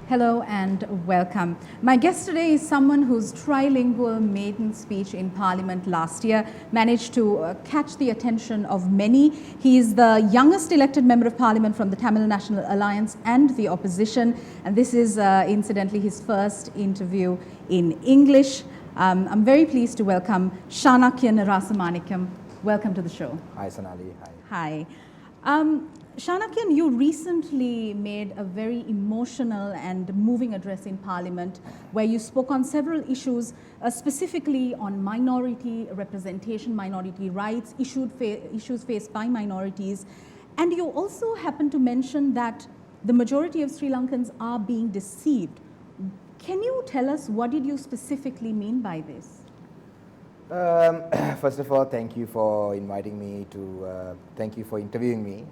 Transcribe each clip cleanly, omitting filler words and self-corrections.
Hello and welcome. My guest today is someone whose trilingual maiden speech in Parliament last year managed to catch the attention of many. He is the youngest elected member of Parliament from the Tamil National Alliance and the opposition, and this is incidentally his first interview in English. I'm very pleased to welcome Shanakiyan Rasamanickam. Welcome to the show. Hi, Sonali. Hi. Shanakiyan, you recently made a very emotional and moving address in Parliament where you spoke on several issues, specifically on minority representation, minority rights, issues faced by minorities. And you also happened to mention that the majority of Sri Lankans are being deceived. Can you tell us what did you specifically mean by this? First of all, thank you for inviting me to, thank you for interviewing me.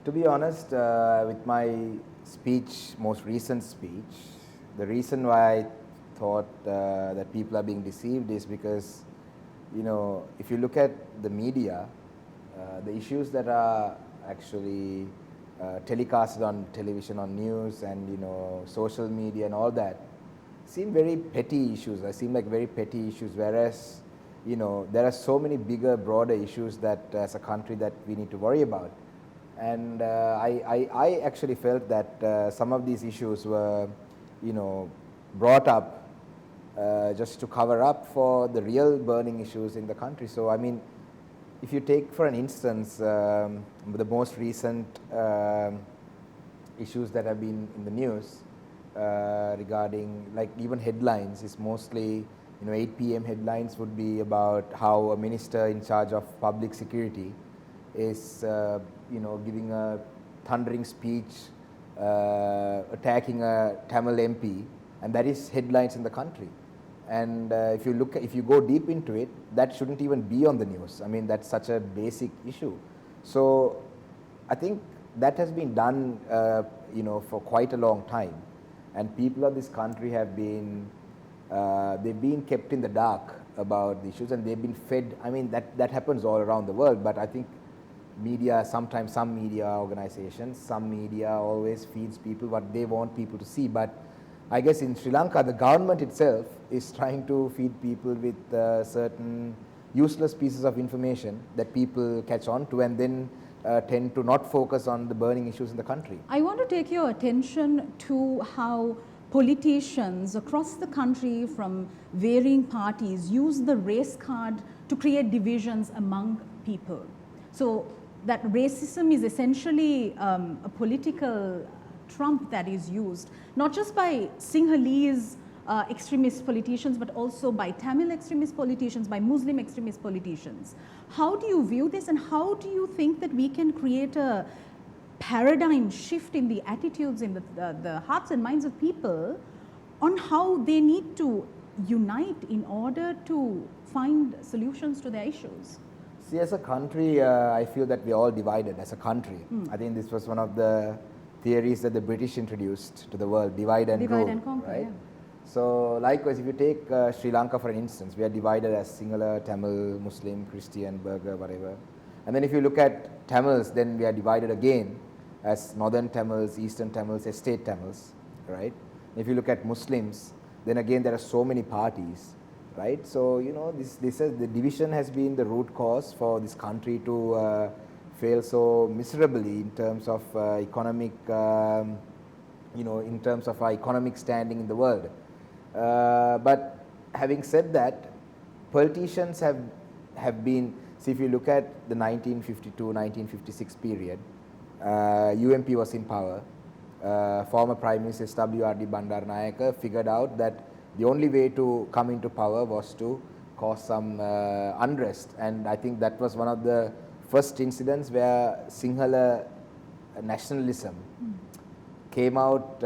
To be honest, with my speech, most recent speech, the reason why I thought that people are being deceived is because, you know, if you look at the media, the issues that are actually telecasted on television, on news, and, you know, social media and all that, seem very petty issues. They seem like very petty issues, whereas, you know, there are so many bigger, broader issues that as a country that we need to worry about. And I actually felt that some of these issues were, you know, brought up just to cover up for the real burning issues in the country. So, I mean, if you take for an instance the most recent issues that have been in the news regarding, like, even headlines is mostly, you know, 8 p.m. headlines would be about how a minister in charge of public security is, you know, giving a thundering speech, attacking a Tamil MP, and that is headlines in the country. And if you go deep into it, that shouldn't even be on the news. I mean, that's such a basic issue. So I think that has been done, you know, for quite a long time, and people of this country have been they've been kept in the dark about the issues, and they've been fed. I mean, that happens all around the world, but I think media, sometimes some media organizations, some media always feeds people what they want people to see. But I guess in Sri Lanka, the government itself is trying to feed people with certain useless pieces of information that people catch on to, and then tend to not focus on the burning issues in the country. I want to take your attention to how politicians across the country from varying parties use the race card to create divisions among people. So that racism is essentially a political trump that is used, not just by Sinhalese extremist politicians, but also by Tamil extremist politicians, by Muslim extremist politicians. How do you view this, and how do you think that we can create a paradigm shift in the attitudes, in the hearts and minds of people on how they need to unite in order to find solutions to their issues? See, as a country, I feel that we're all divided as a country. I think this was one of the theories that the British introduced to the world, divide and rule, and conquer, right? Yeah. So likewise, if you take Sri Lanka for an instance, we are divided as Sinhala, Tamil, Muslim, Christian, Burgher, whatever. And then if you look at Tamils, then we are divided again as Northern Tamils, Eastern Tamils, Estate Tamils, right? If you look at Muslims, then again there are so many parties, right? So, you know, the division has been the root cause for this country to fail so miserably in terms of economic, you know, in terms of our economic standing in the world. But having said that, politicians have been, see, if you look at the 1952-1956 period, UMP was in power. Former Prime Minister W.R.D. Bandaranaike figured out that the only way to come into power was to cause some unrest, and I think that was one of the first incidents where Sinhala nationalism came out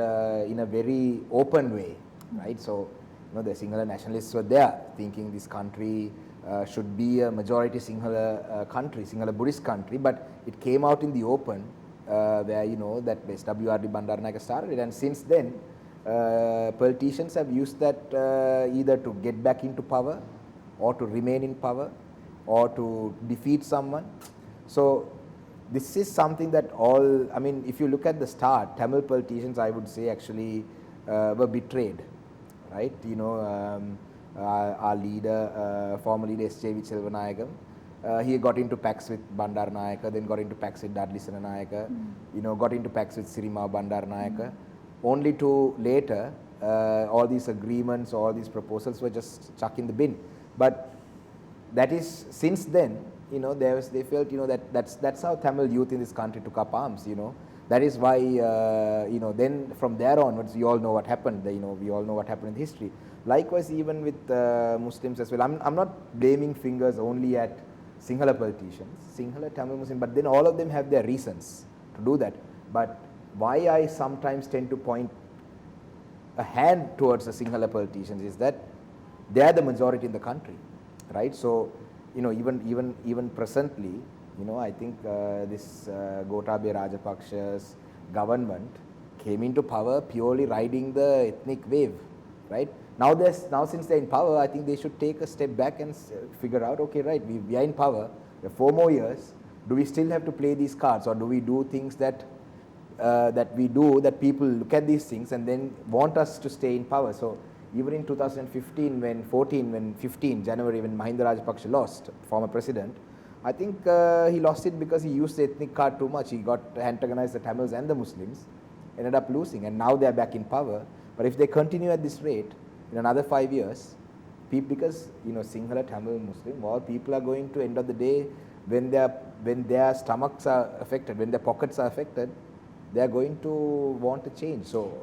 in a very open way, right? So, you know, the Sinhala nationalists were there thinking this country should be a majority Sinhala country, Sinhala Buddhist country, but it came out in the open where, you know, that W.R.D. Bandaranaike started it, and since then politicians have used that either to get back into power or to remain in power or to defeat someone. So this is something that all, I mean, if you look at the start, Tamil politicians, I would say, actually were betrayed, right? You know, our leader, former leader S.J.V. Selvanayagam, he got into pacts with Bandaranaike, then got into pacts with Dudley Senanayake, you know, got into pacts with Sirima Bandaranaike, only to later, all these agreements, all these proposals were just chucked in the bin. But that is, since then, you know, they felt, you know, that's how Tamil youth in this country took up arms, you know. That is why, you know, then from there onwards, we all know what happened, you know, we all know what happened in history. Likewise, even with Muslims as well. I'm not blaming fingers only at Sinhala politicians, Sinhala, Tamil, Muslim, but then all of them have their reasons to do that. But why I sometimes tend to point a hand towards the Sinhala politicians is that they are the majority in the country, right? So, you know, even presently, you know, I think this Gotabaya Rajapaksa's government came into power purely riding the ethnic wave, right? Now since they're in power, I think they should take a step back and figure out, okay, right, we are in power, we have 4 more years, do we still have to play these cards, or do we do things that that people look at these things and then want us to stay in power? So even in 2015, when 15 January, when Mahinda Rajapaksa lost, former president, I think he lost it because he used the ethnic card too much. He got antagonized the Tamils and the Muslims, ended up losing, and now they are back in power. But if they continue at this rate, in another 5 years, because, you know, Sinhala, Tamil, Muslim, all people are going to, end of the day, when their stomachs are affected, when their pockets are affected, they are going to want to change. So,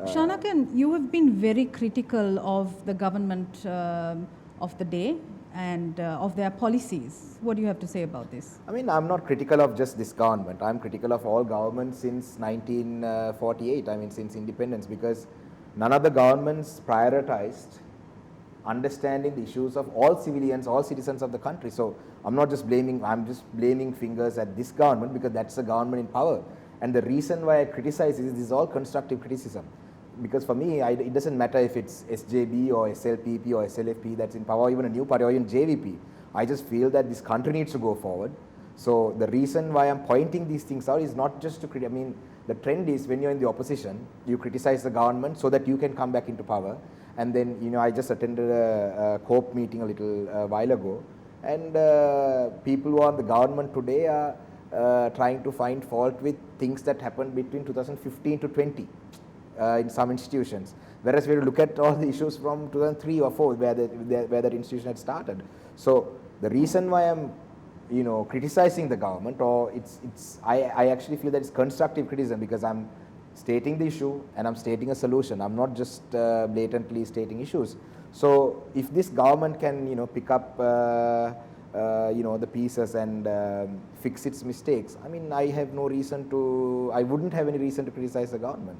Shanakiyan, you have been very critical of the government of the day and of their policies. What do you have to say about this? I mean, I'm not critical of just this government. I'm critical of all governments since 1948, I mean, since independence, because none of the governments prioritized understanding the issues of all civilians, all citizens of the country. So I'm not just blaming, I'm just blaming fingers at this government because that's the government in power. And the reason why I criticize is this is all constructive criticism. Because for me, it doesn't matter if it's SJB or SLPP or SLFP that's in power, or even a new party or even JVP. I just feel that this country needs to go forward. So the reason why I'm pointing these things out is not just to criticize. I mean, the trend is when you're in the opposition, you criticize the government so that you can come back into power. And then, you know, I just attended a COPE meeting a little while ago, and people who are in the government today are trying to find fault with things that happened between 2015 to 20 in some institutions. Whereas when you look at all the issues from 2003 or 4 where that institution had started. So the reason why I'm, you know, criticizing the government, or I actually feel that it's constructive criticism because I'm stating the issue and I'm stating a solution. I'm not just blatantly stating issues. So if this government can, you know, pick up you know, the pieces and fix its mistakes, I mean, I wouldn't have any reason to criticize the government.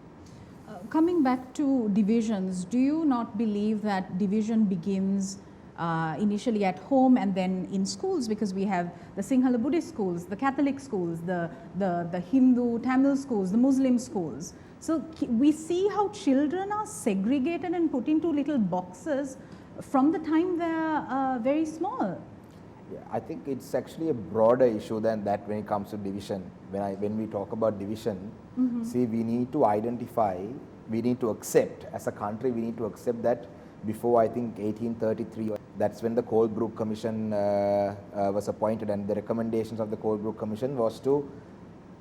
Coming back to divisions, do you not believe that division begins initially at home and then in schools? Because we have the Sinhala Buddhist schools, the Catholic schools, the Hindu Tamil schools, the Muslim schools. So we see how children are segregated and put into little boxes from the time they're very small. Yeah, I think it's actually a broader issue than that when it comes to division. When we talk about division, see, we need to identify, we need to accept, as a country, we need to accept that before, I think, 1833, that's when the Colebrook Commission was appointed, and the recommendations of the Colebrook Commission was to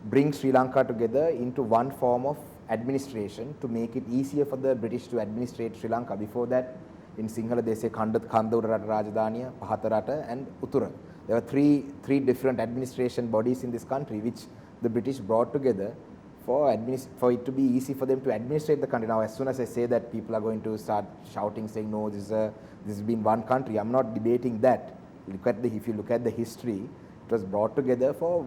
bring Sri Lanka together into one form of administration to make it easier for the British to administrate Sri Lanka. Before that, in Sinhala they say Kanda Urata Rajadhaniya, Pahatarata and Uttara. There were three different administration bodies in this country which the British brought together for it to be easy for them to administrate the country. Now, as soon as I say that, people are going to start shouting, saying, no, this has been one country. I'm not debating that. If you look at the history, it was brought together for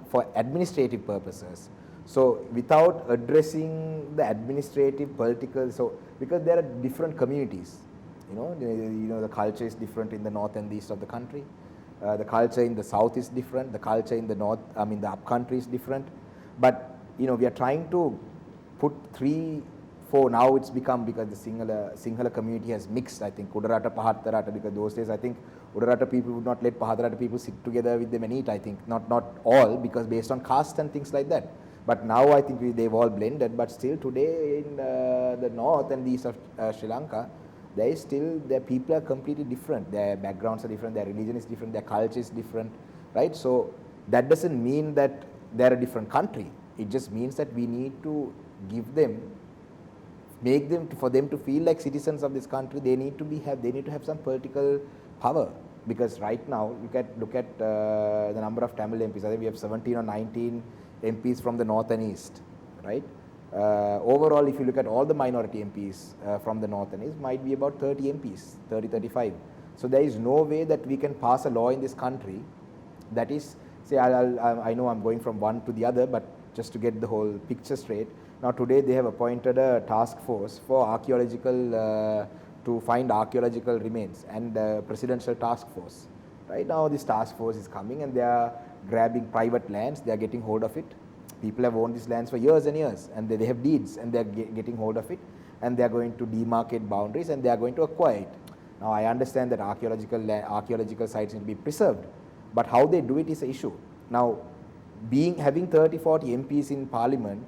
for administrative purposes. So without addressing the administrative, political, because there are different communities, you know, the culture is different in the north and the east of the country. The culture in the south is different. The culture in the north, the upcountry is different. But, you know, we are trying to put 3-4 before, now it's become, because the Sinhala community has mixed, I think, Udarata, Pahatharata, because those days I think Udarata people would not let Pahatharata people sit together with them and eat, I think, not all, because based on caste and things like that. But now I think they've all blended, but still today in the north and the east of Sri Lanka, there is still, their people are completely different, their backgrounds are different, their religion is different, their culture is different, right? So that doesn't mean that they're a different country. It just means that we need to give them, make them, for them to feel like citizens of this country, they need to have some political power. Because right now, look at the number of Tamil MPs. I think we have 17 or 19 MPs from the north and east, right? Overall, if you look at all the minority MPs from the north and east, might be about 30 MPs, 30, 35. So there is no way that we can pass a law in this country that is, say, I know I'm going from one to the other, but just to get the whole picture straight. Now today they have appointed a task force for archaeological, to find archaeological remains, and the presidential task force. Right now this task force is coming and they are grabbing private lands, they are getting hold of it. People have owned these lands for years and years, and they have deeds, and they are getting hold of it, and they are going to demarcate boundaries, and they are going to acquire it. Now I understand that archaeological sites need to be preserved, but how they do it is an issue. Now having 30, 40 MPs in parliament,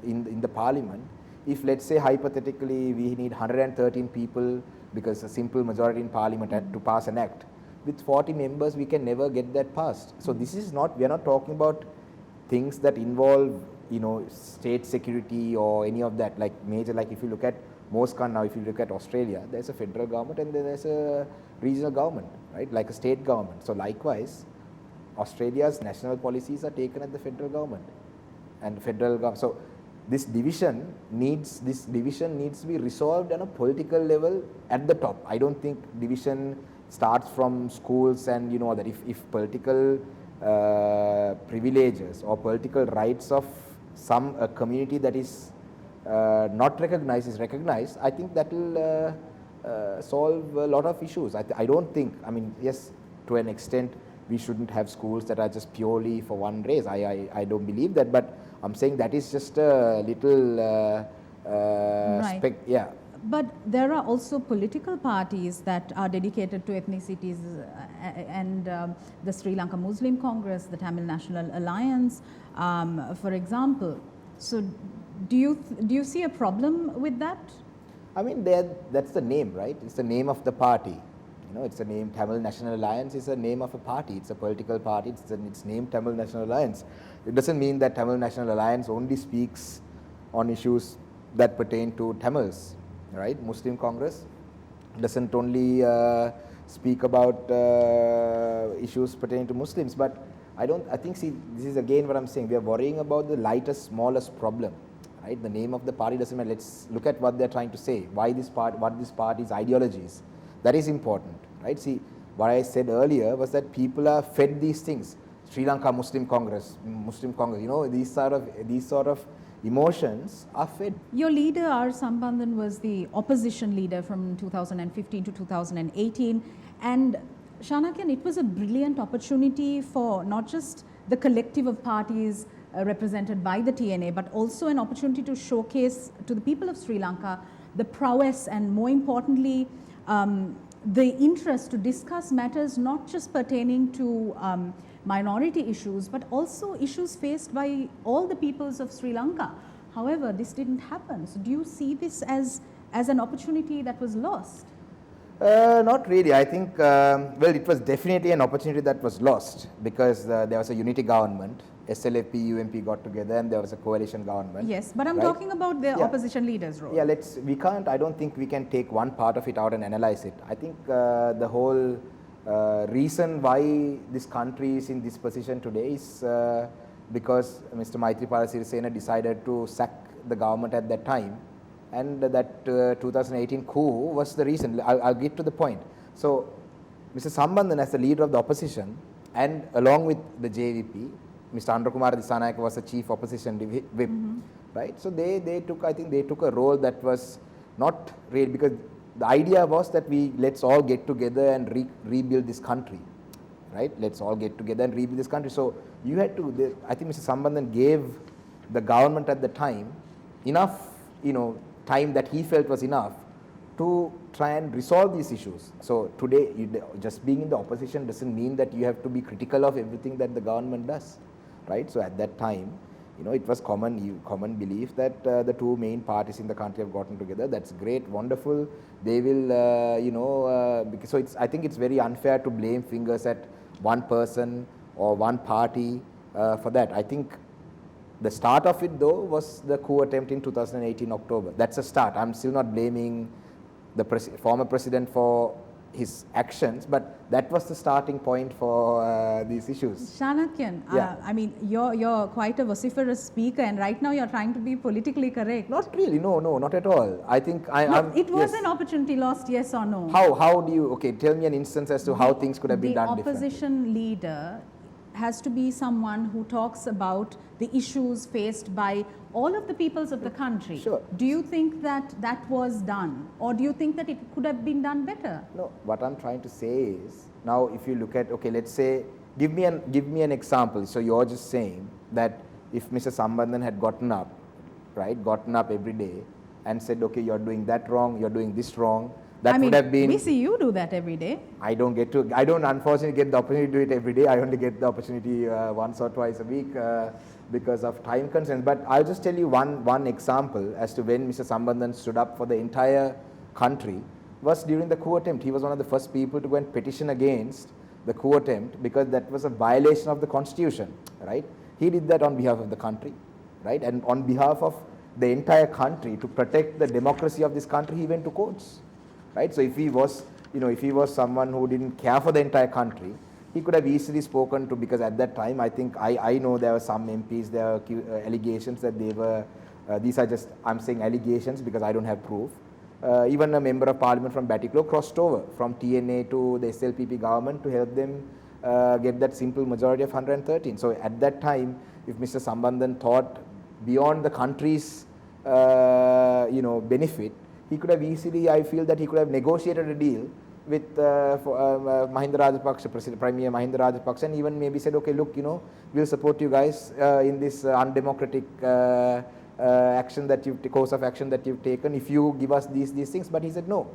in the parliament, if let's say hypothetically we need 113 people, because a simple majority in parliament to pass an act, with 40 members we can never get that passed. So this is not, we are not talking about things that involve, you know, state security or any of that, like major, like if you look at most now, if you look at Australia, there's a federal government and then there's a regional government, right, like a state government. So likewise, Australia's national policies are taken at the federal government and federal government. So this division needs to be resolved on a political level at the top. I don't think division starts from schools and, you know, that if political privileges or political rights of some community that is not recognized is recognized, I think that will solve a lot of issues. I don't think, I mean, yes, to an extent we shouldn't have schools that are just purely for one race. I don't believe that, but I'm saying that is just a little right. Yeah. But there are also political parties that are dedicated to ethnicities, and the Sri Lanka Muslim Congress, the Tamil National Alliance, for example. So do you see a problem with that? I mean, that's the name, right? It's the name of the party. You know, it's a name. Tamil National Alliance is a name of a party. It's a political party. It's named Tamil National Alliance. It doesn't mean that Tamil National Alliance only speaks on issues that pertain to Tamils, right? Muslim Congress doesn't only speak about issues pertaining to Muslims, but I think, see, this is again what I'm saying. We are worrying about the lightest, smallest problem, right? The name of the party doesn't matter. Let's look at what they're trying to say. What this party's ideology is. That is important, right? See, what I said earlier was that people are fed these things. Sri Lanka Muslim Congress, you know, these sort of emotions are fed. Your leader, R. Sambandhan, was the opposition leader from 2015 to 2018, and Shanakiyan, it was a brilliant opportunity for not just the collective of parties represented by the TNA, but also an opportunity to showcase to the people of Sri Lanka the prowess and, more importantly, the interest to discuss matters not just pertaining to minority issues, but also issues faced by all the peoples of Sri Lanka. However, this didn't happen. So do you see this as an opportunity that was lost? Not really. I think, well, it was definitely an opportunity that was lost, because there was a unity government. SLFP, UMP got together and there was a coalition government. Yes, but I'm talking about the opposition leaders' role. Yeah, I don't think we can take one part of it out and analyze it. I think the whole reason why this country is in this position today is because Mr. Maithripala Sirisena decided to sack the government at that time, and that 2018 coup was the reason. I'll get to the point. So Mr. Sambandhan, as the leader of the opposition, and along with the JVP, Mr. Andrakumara Dissanayake was the chief opposition whip, right? So I think they took a role that was not real, because the idea was that let's all get together and rebuild this country, right? Let's all get together and rebuild this country. So you had to, I think Mr. Sambandhan gave the government at the time enough time that he felt was enough to try and resolve these issues. So today, just being in the opposition doesn't mean that you have to be critical of everything that the government does, right? So at that time, it was common belief that the two main parties in the country have gotten together. That's great, wonderful. They will, because I think it's very unfair to blame fingers at one person or one party for that. I think the start of it, though, was the coup attempt in 2018 October. That's a start. I'm still not blaming the former president for his actions, but that was the starting point for these issues. Shanakiyan, I mean, you're quite a vociferous speaker, and right now you're trying to be politically correct. Not really, no, not at all. I think it was an opportunity lost, yes or no? How do you, tell me an instance as to how things could have been done differently. The opposition leader has to be someone who talks about the issues faced by all of the peoples of the country. Sure. Do you think that that was done, or do you think that it could have been done better? No, what I'm trying to say is, now if you look at, let's say, give me an example. So you're just saying that if Mr. Sambandhan had gotten up every day and said, you're doing that wrong, you're doing this wrong, that would have been... we see you do that every day. I don't unfortunately get the opportunity to do it every day. I only get the opportunity once or twice a week because of time constraints. But I'll just tell you one example as to when Mr. Sambandhan stood up for the entire country was during the coup attempt. He was one of the first people to go and petition against the coup attempt because that was a violation of the constitution, right? He did that on behalf of the country, right? And on behalf of the entire country, to protect the democracy of this country, he went to courts. Right? So if he was, someone who didn't care for the entire country, he could have easily spoken to, because at that time, I think, I know there were some MPs, there were allegations that they were, these are just, I'm saying allegations because I don't have proof. Even a member of parliament from Batticaloa crossed over from TNA to the SLPP government to help them get that simple majority of 113. So at that time, if Mr. Sambandhan thought beyond the country's, benefit, he could have easily, I feel that he could have negotiated a deal with Mahinda Rajapaksa, Premier Mahinda Rajapaksa, and even maybe said, look, we'll support you guys in this undemocratic course of action that you've taken if you give us these things. But he said, no,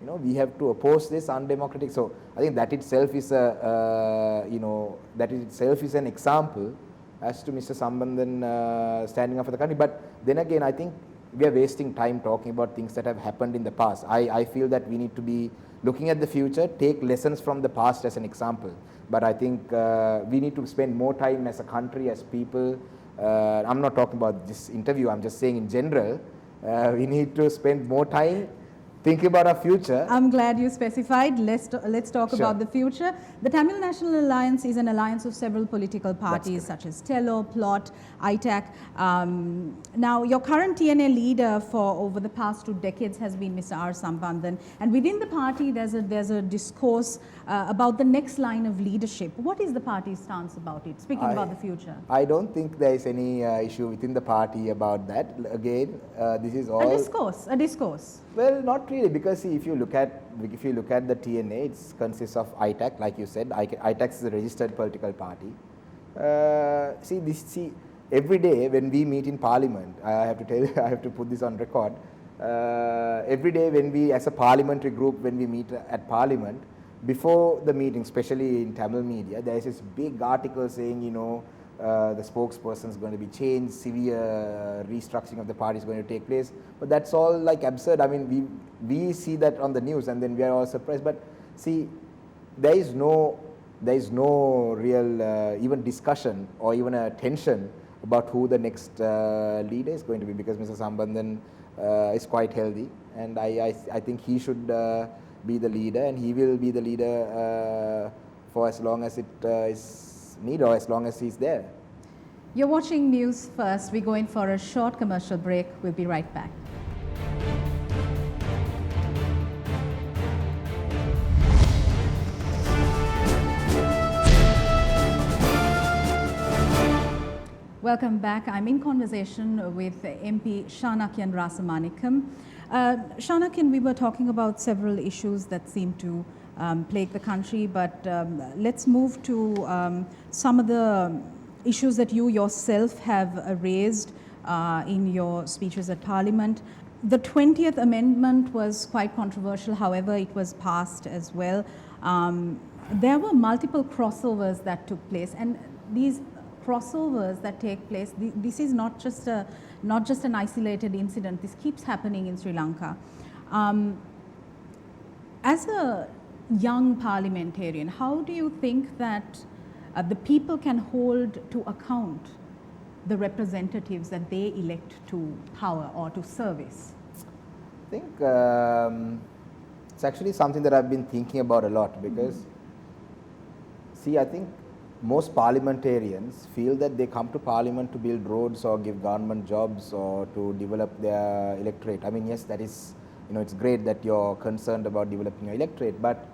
we have to oppose this undemocratic. So I think that itself is an example as to Mr. Sambandhan standing up for the country. But then again, I think we are wasting time talking about things that have happened in the past. I feel that we need to be looking at the future, take lessons from the past as an example. But I think we need to spend more time as a country, as people. I'm not talking about this interview, I'm just saying in general, we need to spend more time thinking about our future. I'm glad you specified. Let's talk about the future. The Tamil National Alliance is an alliance of several political parties such as TELO, PLOT, ITAC. Now, your current TNA leader for over the past 2 decades has been Mr. R. Sambandhan, and within the party there's a discourse about the next line of leadership. What is the party's stance about it, speaking about the future? I don't think there is any issue within the party about that. Again, this is all... A discourse. Well, not really, because see, if you look at the TNA, it consists of ITAC, like you said. ITAC is a registered political party. Every day when we meet in Parliament, I have to tell you, I have to put this on record. Every day when we, as a parliamentary group, when we meet at Parliament, before the meeting, especially in Tamil media, there is this big article saying, the spokesperson is going to be changed, severe restructuring of the party is going to take place. But that's all like absurd. I mean, we see that on the news and then we are all surprised. But see, there is no real even discussion or even a tension about who the next leader is going to be, because Mr. Sambandhan is quite healthy, and I think he should be the leader, and he will be the leader for as long as it is needed, or as long as he's there. You're watching News First. We're going for a short commercial break. We'll be right back. Welcome back. I'm in conversation with MP Shanakiyan Rasamanickam. Shanakiyan, we were talking about several issues that seem to plague the country, but let's move to some of the issues that you yourself have raised in your speeches at Parliament. The 20th Amendment was quite controversial, however, it was passed as well. There were multiple crossovers that took place, and these crossovers that take place, this is not just an isolated incident, this keeps happening in Sri Lanka. As a young parliamentarian, how do you think that the people can hold to account the representatives that they elect to power or to service? I think it's actually something that I've been thinking about a lot because, see, I think most parliamentarians feel that they come to parliament to build roads or give government jobs or to develop their electorate. I mean, yes, that is, it's great that you're concerned about developing your electorate, but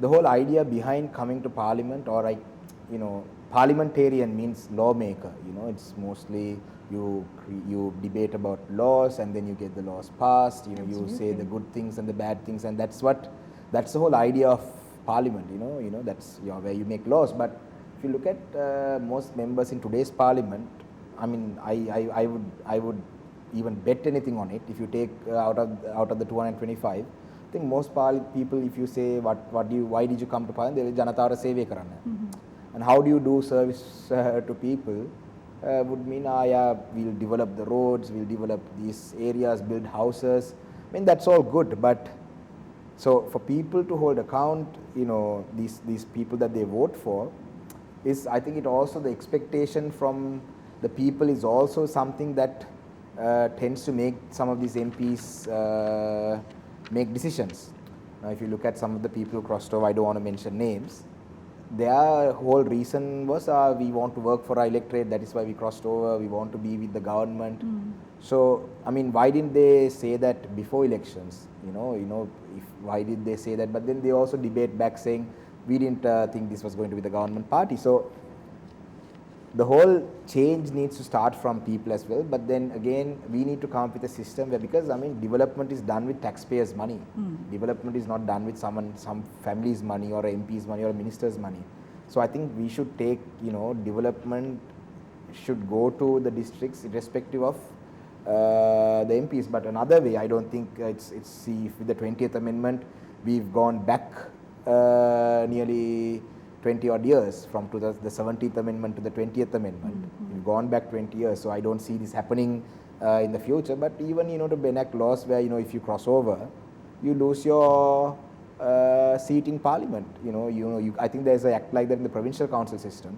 the whole idea behind coming to parliament, or parliamentarian means lawmaker. It's mostly you debate about laws and then you get the laws passed. You say the good things and the bad things, and that's the whole idea of parliament. That's where you make laws. But if you look at most members in today's parliament, I mean, I would even bet anything on it. If you take out of the 225. I think most people, if you say why did you come to parliament, they will janatara seve karanna. And how do you do service to people? Would mean we'll develop the roads, we'll develop these areas, build houses. I mean, that's all good, but so for people to hold account, these people that they vote for, is, I think, it also, the expectation from the people is also something that tends to make some of these MPs make decisions. Now, if you look at some of the people who crossed over, I don't want to mention names, their whole reason was we want to work for our electorate, that is why we crossed over, we want to be with the government. So, I mean, why didn't they say that before elections? Why did they say that? But then they also debate back saying, we didn't think this was going to be the government party. So, the whole change needs to start from people as well, but then again, we need to come up with a system where, because, I mean, development is done with taxpayers' money. Development is not done with some family's money or an MP's money or a minister's money. So I think we should take, development should go to the districts irrespective of the MPs. But another way, I don't think see, with the 20th Amendment, we've gone back nearly 20 odd years from the 17th Amendment to the 20th Amendment. We've gone back 20 years, so I don't see this happening in the future. But even, to enact laws where, if you cross over, you lose your seat in parliament. I think there's an act like that in the provincial council system,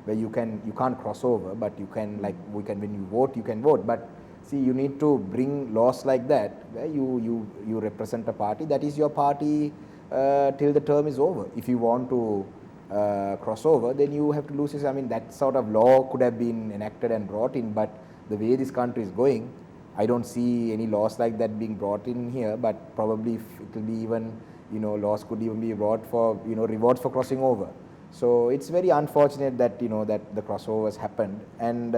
where you can't cross over, but you can, when you vote, you can vote. But see, you need to bring laws like that, where you represent a party, that is your party till the term is over. If you want to crossover, then you have to lose this. I mean, that sort of law could have been enacted and brought in, but the way this country is going, I don't see any laws like that being brought in here. But probably it will be even, laws could even be brought for, rewards for crossing over. So it's very unfortunate that, that the crossovers happened, and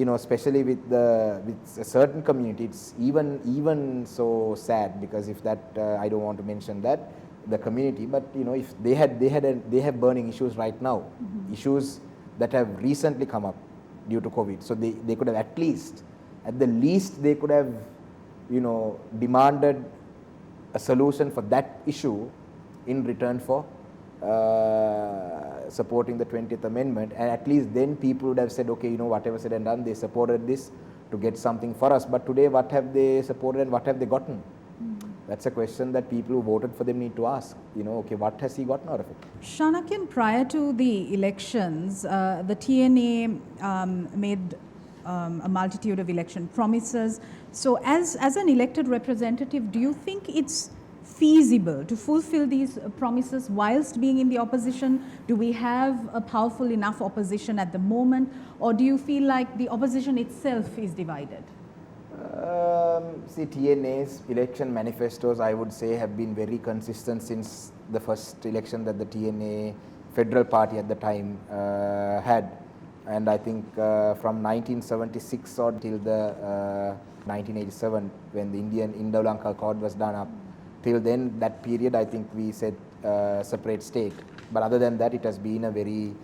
especially with a certain community, it's even so sad, because if that I don't want to mention that the community, but if they have burning issues right now, issues that have recently come up due to COVID. So they could have at the least they could have demanded a solution for that issue in return for supporting the 20th Amendment, and at least then people would have said, okay, whatever said and done, they supported this to get something for us. But today, what have they supported and what have they gotten? That's a question that people who voted for them need to ask. Okay, what has he gotten out of it? Shanakiyan, prior to the elections, the TNA made a multitude of election promises. So as an elected representative, do you think it's feasible to fulfill these promises whilst being in the opposition? Do we have a powerful enough opposition at the moment, or do you feel like the opposition itself is divided? See, TNA's election manifestos, I would say, have been very consistent since the first election that the TNA federal party at the time had. And I think from 1976 or till the 1987, when the Indian Indo-Lanka Accord was done up, till then, that period, I think we said separate state. But other than that, it has been a very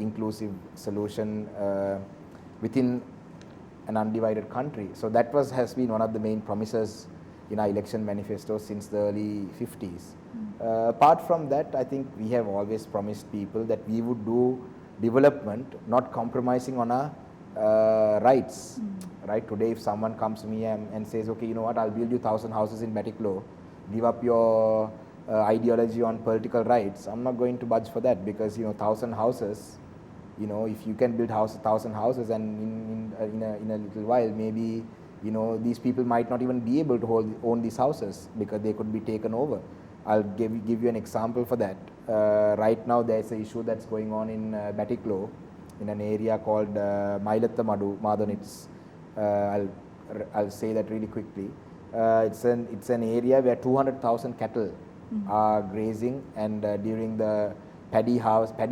inclusive solution. within an undivided country. So that has been one of the main promises in our election manifesto since the early 50s. Apart from that, I think we have always promised people that we would do development, not compromising on our rights. Right? Today, if someone comes to me and says, okay, you know what, I'll build you 1,000 houses in Batticaloa, give up your ideology on political rights, I'm not going to budge for that, because 1,000 houses, if you can build 1,000 houses, and in a little while, maybe these people might not even be able to own these houses, because they could be taken over. I'll give you an example for that. Right now, there's an issue that's going on in Batticaloa, in an area called Mailatta Madanits. I'll say that really quickly. It's an area where 200,000 cattle are grazing, and during the paddy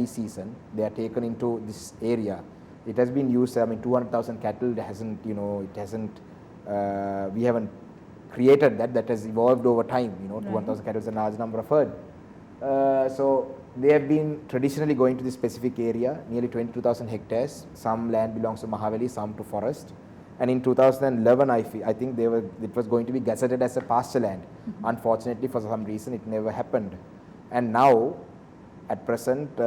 season, they are taken into this area. It has been used. 200,000 cattle. It hasn't. We haven't created that. That has evolved over time. 200,000 cattle is a large number of herd. So they have been traditionally going to this specific area, nearly 22,000 hectares. Some land belongs to Mahaveli, some to forest. And in 2011, I think it was going to be gazetted as a pasture land. Unfortunately, for some reason, it never happened. And now, at present,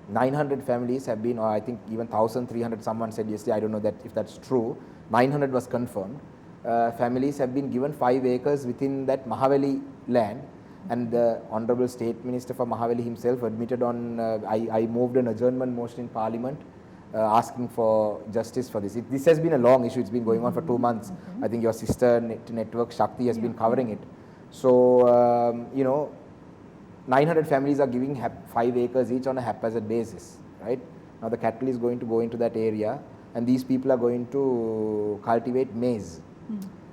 900 families have been, or I think even 1,300, someone said yesterday, I don't know if that's true, 900 was confirmed. Families have been given 5 acres within that Mahaveli land, and the Honorable State Minister for Mahaveli himself admitted on, I moved an adjournment motion in Parliament asking for justice for this. This has been a long issue. It's been going on for 2 months. I think your sister network, Shakti, has been covering it. So, 900 families are giving 5 acres each on a haphazard basis, right? Now the cattle is going to go into that area, and these people are going to cultivate maize.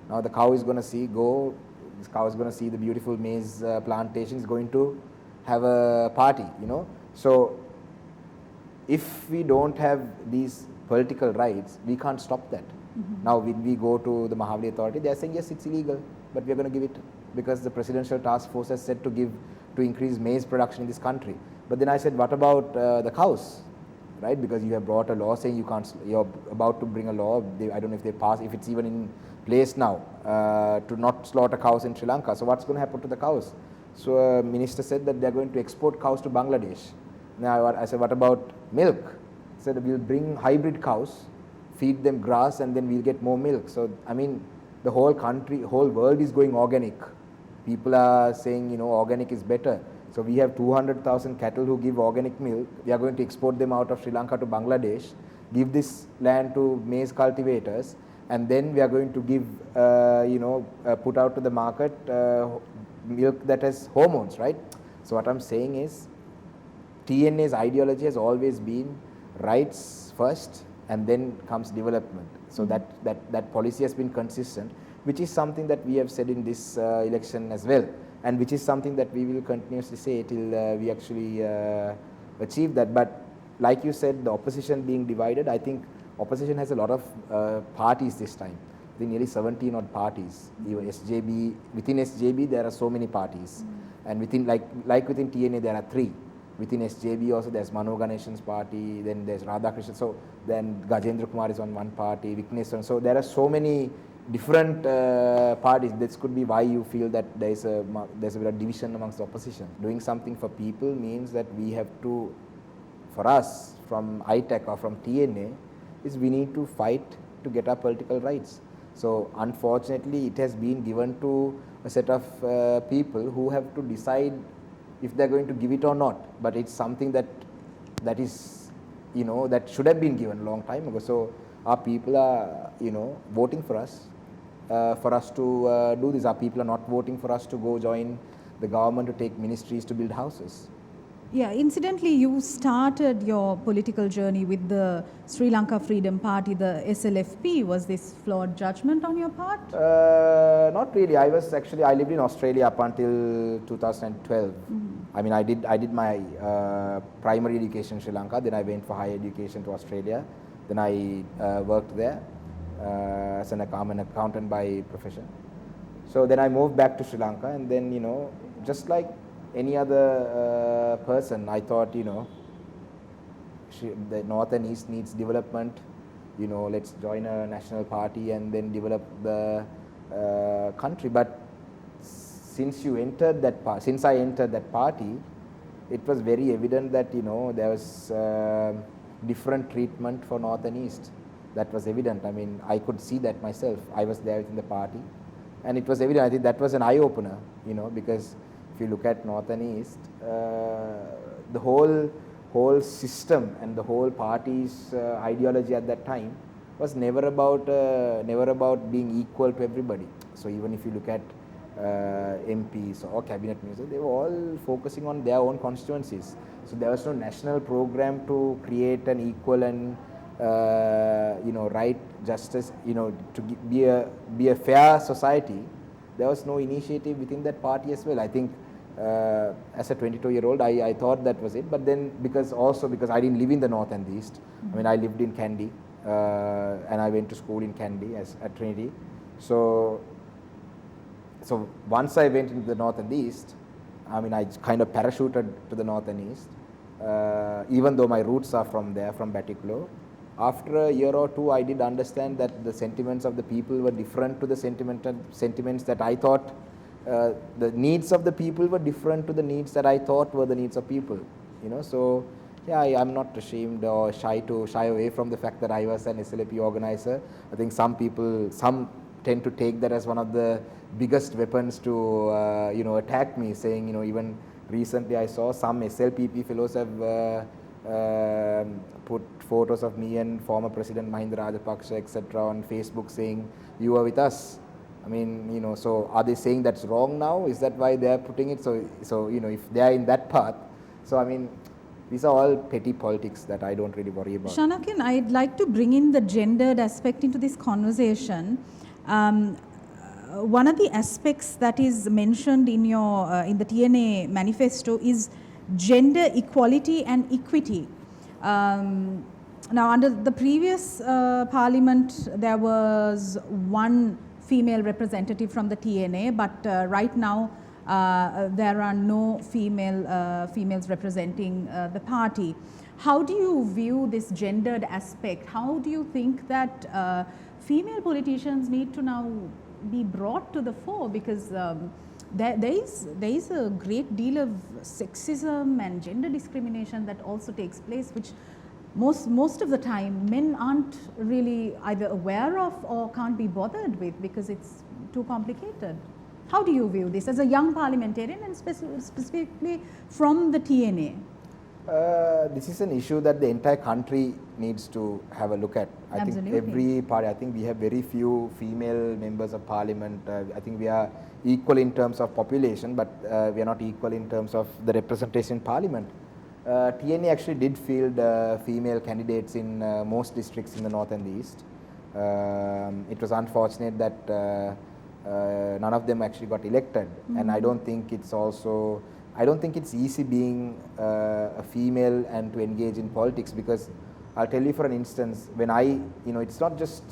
Now the cow is going to this cow is going to see the beautiful maize plantation, is going to have a party, So if we don't have these political rights, we can't stop that. Now when we go to the Mahaveli authority, they are saying, yes, it's illegal, but we are going to give it, because the presidential task force has said to increase maize production in this country. But then I said, what about the cows, right? Because you have brought a law saying you're about to bring a law, I don't know if they pass, if it's even in place now, to not slaughter cows in Sri Lanka. So what's going to happen to the cows? So a minister said that they're going to export cows to Bangladesh. Now I said, what about milk? He said, we'll bring hybrid cows, feed them grass, and then we'll get more milk. So, the whole world is going organic. People are saying, organic is better. So we have 200,000 cattle who give organic milk. We are going to export them out of Sri Lanka to Bangladesh, give this land to maize cultivators, and then we are going to give, put out to the market milk that has hormones, right? So what I'm saying is, TNA's ideology has always been rights first, and then comes development. So that policy has been consistent, which is something that we have said in this election as well, and which is something that we will continuously say till we actually achieve that. But like you said, the opposition being divided, I think opposition has a lot of parties this time. I think nearly 17 odd parties. Even SJB, within SJB there are so many parties, and within like within TNA there are 3. Within SJB also there's Mano Ganeshan's party, then there's Radhakrishnan, so then Gajendra Kumar is on one party, Viknesh, so there are so many different parties. This could be why you feel that there's a bit of division amongst the opposition. Doing something for people means that we have to, for us from ITEC or from TNA, is we need to fight to get our political rights. So unfortunately it has been given to a set of people who have to decide if they're going to give it or not, but it's something that is, that should have been given a long time ago. So our people are, voting for us to do this. Our people are not voting for us to go join the government to take ministries to build houses. Yeah, incidentally, you started your political journey with the Sri Lanka Freedom Party, the SLFP. Was this flawed judgment on your part? Not really. I lived in Australia up until 2012. I did my primary education in Sri Lanka, then I went for higher education to Australia. Then I worked there as an accountant by profession. So then I moved back to Sri Lanka, and then, just like any other person, I thought, the North and East needs development, you know, let's join a national party and then develop the country. But since I entered that party, it was very evident that, you know, there was different treatment for North and East. That was evident. I mean, I could see that myself. I was there within the party, and it was evident. I think that was an eye-opener, you know, because if you look at North and East, the whole system and the whole party's ideology at that time was never about being equal to everybody. So even if you look at MPs or cabinet ministers, they were all focusing on their own constituencies. So there was no national program to create an equal and you know, right, justice, you know, to be a fair society. There was no initiative within that party as well. I think as a 22-year-old, I thought that was it. But then because I didn't live in the North and the East. I mean, I lived in Kandy and I went to school in Kandy at Trinity. So once I went into the North and the East, I mean, I kind of parachuted to the North and East, even though my roots are from there, from Batticaloa. After a year or two, I did understand that the sentiments of the people were different to the sentiments that I thought, the needs of the people were different to the needs that I thought were the needs of people, you know. So yeah, I'm not ashamed or shy away from the fact that I was an SLFP organizer. I think some tend to take that as one of the biggest weapons to you know, attack me, saying, you know, even recently I saw some SLPP fellows have put photos of me and former President Mahinda Rajapaksa, etc., on Facebook saying, you are with us. I mean, you know, so are they saying that's wrong now? Is that why they are putting it? So you know, if they are in that path, so I mean, these are all petty politics that I don't really worry about. Shanakiyan, I'd like to bring in the gendered aspect into this conversation. One of the aspects that is mentioned in your in the TNA manifesto is gender equality and equity. Now, under the previous parliament, there was one female representative from the TNA, but right now there are no females representing the party. How do you view this gendered aspect? How do you think that female politicians need to now be brought to the fore, because there is a great deal of sexism and gender discrimination that also takes place, which most of the time men aren't really either aware of or can't be bothered with because it's too complicated. How do you view this as a young parliamentarian and specifically from the TNA? This is an issue that the entire country needs to have a look at. I think every party, I think we have very few female members of parliament. I think we are equal in terms of population, but we are not equal in terms of the representation in parliament. TNA actually did field female candidates in most districts in the North and the East. It was unfortunate that none of them actually got elected, and I don't think it's easy being a female and to engage in politics, because I'll tell you for an instance, when it's not just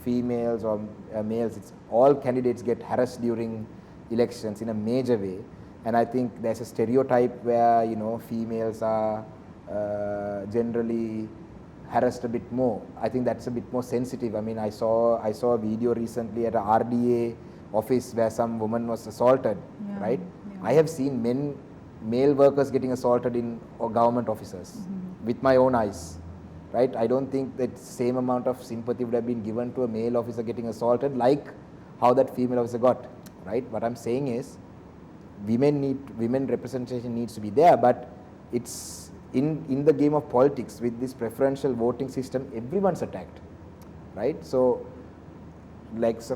females or males, it's all candidates get harassed during elections in a major way. And I think there's a stereotype where, you know, females are generally harassed a bit more. I think that's a bit more sensitive. I mean, I saw a video recently at a RDA office where some woman was assaulted, right? Yeah. I have seen male workers getting assaulted in government offices with my own eyes, right? I don't think that same amount of sympathy would have been given to a male officer getting assaulted like how that female officer got, right? What I'm saying is, women representation needs to be there, but it's in the game of politics with this preferential voting system, everyone's attacked, right? So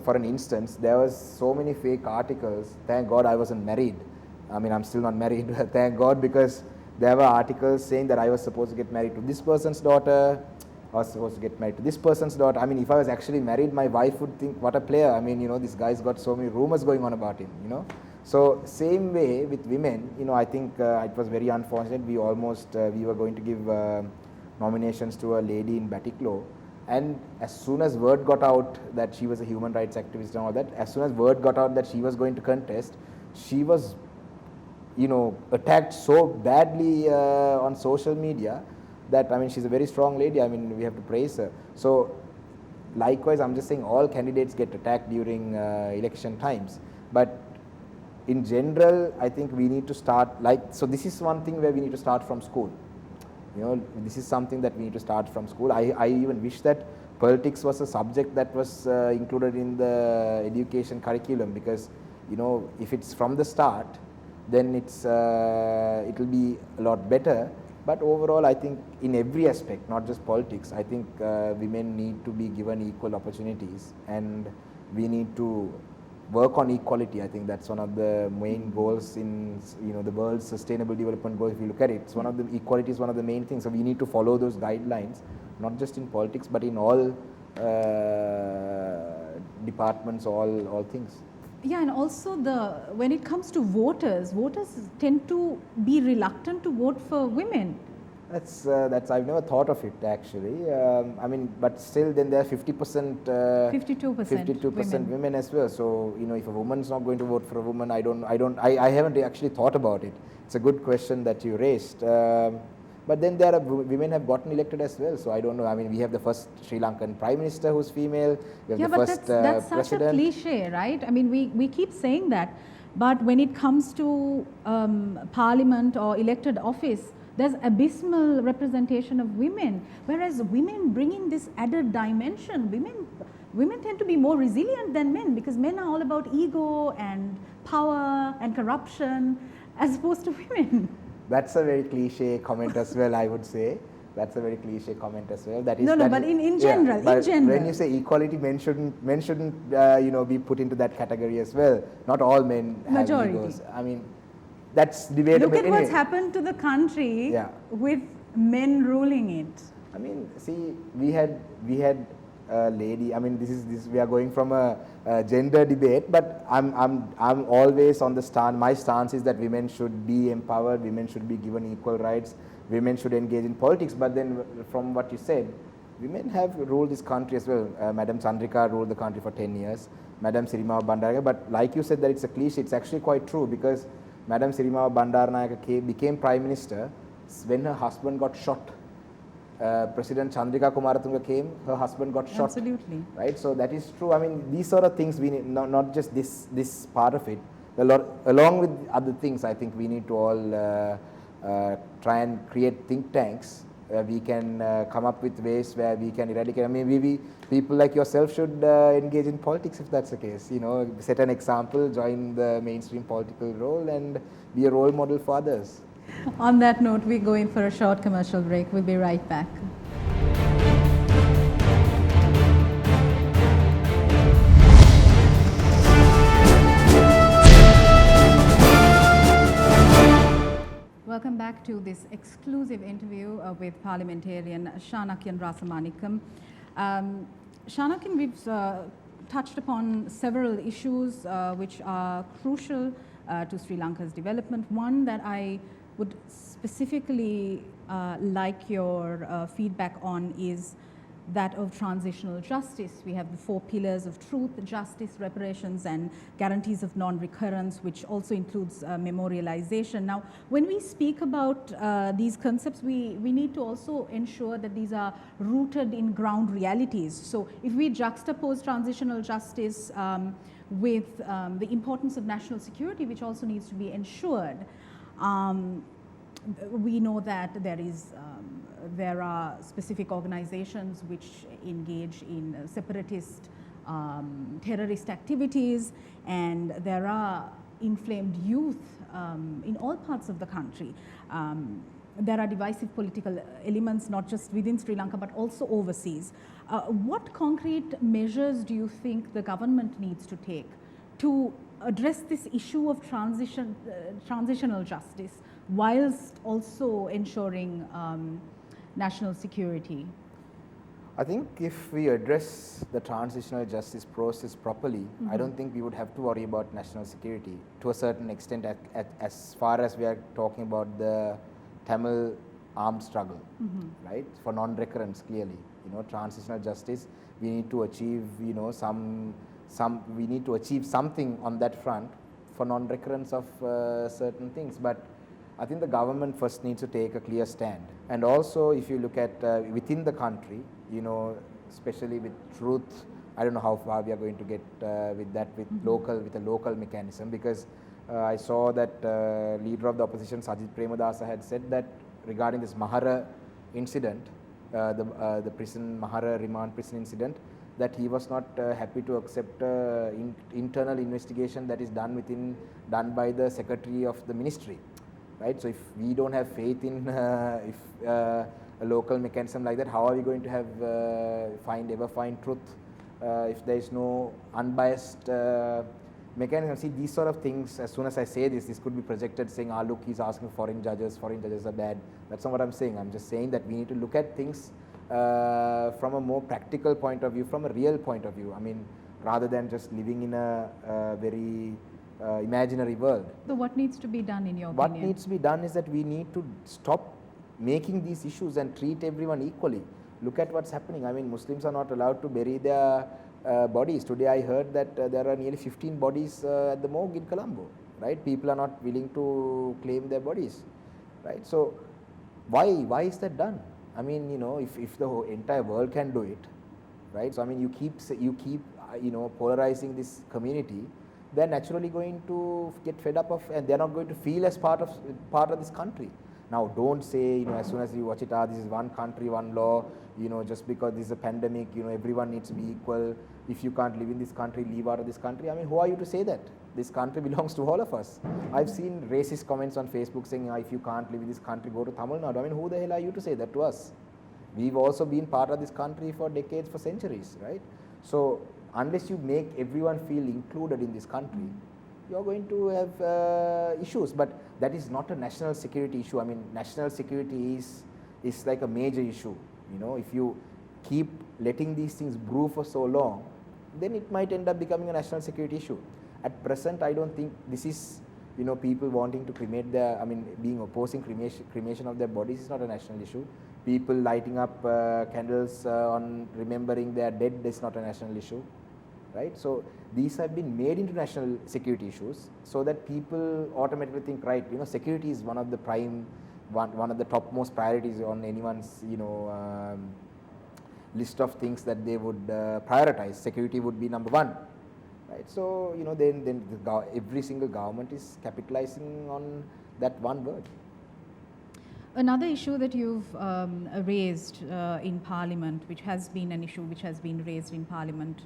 for an instance, there was so many fake articles. Thank God I wasn't married. I mean, I'm still not married, thank God, because there were articles saying that I was supposed to get married to this person's daughter, I was supposed to get married to this person's daughter. I mean, if I was actually married, my wife would think, what a player. I mean, you know, this guy's got so many rumors going on about him, you know. So same way with women, you know, I think it was very unfortunate. We were going to give nominations to a lady in Batticaloa, and as soon as word got out that she was a human rights activist and all that, as soon as word got out that she was going to contest, she was, you know, attacked so badly on social media. that, I mean, she's a very strong lady. I mean, we have to praise her. So likewise, I'm just saying all candidates get attacked during election times. But in general, I think we need to start so this is one thing where we need to start from school. You know, this is something that we need to start from school. I even wish that politics was a subject that was included in the education curriculum, because, you know, if it's from the start, then it's it will be a lot better. But overall, I think in every aspect, not just politics, I think women need to be given equal opportunities, and we need to work on equality. I think that's one of the main goals in, you know, the world's sustainable development goals. If you look at it, it's one of the, equality is one of the main things. So we need to follow those guidelines, not just in politics, but in all departments, all things. Yeah, and also when it comes to voters tend to be reluctant to vote for women. That's I've never thought of it actually. I mean, but still, then there are 50%, 52% women as well. So, you know, if a woman's not going to vote for a woman, I haven't actually thought about it. It's a good question that you raised. But then there are women have gotten elected as well. So I don't know. I mean, we have the first Sri Lankan Prime Minister who's female. We have the first that's president. Such a cliche, right? I mean, we keep saying that, but when it comes to parliament or elected office, there's abysmal representation of women, whereas women bring in this added dimension. Women tend to be more resilient than men, because men are all about ego and power and corruption, as opposed to women. That's a very cliche comment as well, I would say. That's a very cliche comment as well. That is but in general, yeah, in general, when you say equality, men shouldn't you know, be put into that category as well. Not all men have egos. I mean, that's debatable. Look at what's happened to the country with men ruling it. I mean, see, we had a lady. I mean, this we are going from a gender debate, but I'm always on the stand. My stance is that women should be empowered. Women should be given equal rights. Women should engage in politics. But then, from what you said, women have ruled this country as well. Madam Chandrika ruled the country for 10 years. Madam Sirimawa Bandaranaike. But like you said, that it's a cliche. It's actually quite true, because Madam Sirimawa Bandaranaike became Prime Minister when her husband got shot. President Chandrika Kumaratunga came, her husband got shot. Absolutely. Right, so that is true. I mean, these sort of things we need, not just this part of it. Along with other things, I think we need to all try and create think tanks where we can come up with ways where we can eradicate. I mean, people like yourself should engage in politics if that's the case. You know, set an example, join the mainstream political role, and be a role model for others. On that note, we go in for a short commercial break. We'll be right back. Welcome back to this exclusive interview with parliamentarian Shanakiyan Rasamanickam. Shanakiyan, we've touched upon several issues which are crucial to Sri Lanka's development. One that I would specifically like your feedback on is that of transitional justice. We have the 4 pillars of truth, justice, reparations, and guarantees of non-recurrence, which also includes memorialization. Now, when we speak about these concepts, we need to also ensure that these are rooted in ground realities. So if we juxtapose transitional justice with the importance of national security, which also needs to be ensured, we know that there are specific organizations which engage in separatist terrorist activities, and there are inflamed youth in all parts of the country. There are divisive political elements, not just within Sri Lanka, but also overseas. What concrete measures do you think the government needs to take to address this issue of transitional justice, whilst also ensuring national security? I think if we address the transitional justice process properly, I don't think we would have to worry about national security to a certain extent, as far as we are talking about the Tamil armed struggle, right? For non-recurrence, clearly, you know, transitional justice, we need to achieve, you know, we need to achieve something on that front for non-recurrence of certain things. But I think the government first needs to take a clear stand. And also, if you look at within the country, you know, especially with truth, I don't know how far we are going to get with that, with with a local mechanism, because I saw that leader of the opposition, Sajid Premadasa, had said that regarding this Mahara incident, the prison Mahara remand prison incident, that he was not happy to accept internal investigation that is done by the secretary of the ministry, right? So if we don't have faith in a local mechanism like that, how are we going to have ever find truth if there is no unbiased mechanism? See, these sort of things, as soon as I say this could be projected saying, look, he's asking foreign judges are bad. That's not what I'm saying. I'm just saying that we need to look at things from a more practical point of view, from a real point of view. I mean, rather than just living in a very imaginary world. So what needs to be done in your opinion? What needs to be done is that we need to stop making these issues and treat everyone equally. Look at what's happening. I mean, Muslims are not allowed to bury their bodies. Today I heard that there are nearly 15 bodies at the morgue in Colombo, right? People are not willing to claim their bodies, right? So why is that done? I mean, you know, if the whole entire world can do it, right? So I mean, you keep you know, polarizing this community, they're naturally going to get fed up of, and they're not going to feel as part of this country. Now, don't say, you know, as soon as you watch it, this is one country, one law, you know, just because this is a pandemic, you know, everyone needs to be equal. If you can't live in this country, leave out of this country. I mean, who are you to say that? This country belongs to all of us. I've seen racist comments on Facebook saying, if you can't live in this country, go to Tamil Nadu. I mean, who the hell are you to say that to us? We've also been part of this country for decades, for centuries, right? So, unless you make everyone feel included in this country, you're going to have issues. But that is not a national security issue. I mean, national security is like a major issue. You know, if you keep letting these things brew for so long, then it might end up becoming a national security issue. At present, I don't think this is, you know, people wanting to cremate their, I mean, being opposing cremation of their bodies is not a national issue. People lighting up candles on remembering their dead is not a national issue, right? So these have been made into national security issues so that people automatically think, right, you know, security is one of the one of the topmost priorities on anyone's, you know, list of things that they would prioritize. Security would be number one, right? So, you know, then every single government is capitalizing on that one word. Another issue that you've raised in Parliament, which has been an issue which has been raised in Parliament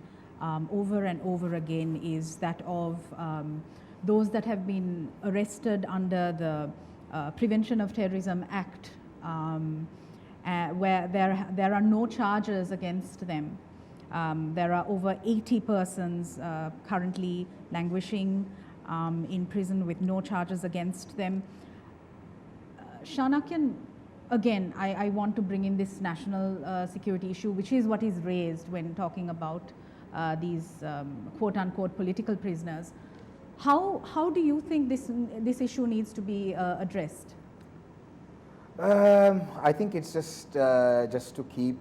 over and over again, is that of those that have been arrested under the Prevention of Terrorism Act, where there are no charges against them. There are over 80 persons currently languishing in prison with no charges against them. Shanakiyan, again, I want to bring in this national security issue, which is what is raised when talking about these quote-unquote political prisoners. How do you think this issue needs to be addressed? I think it's just to keep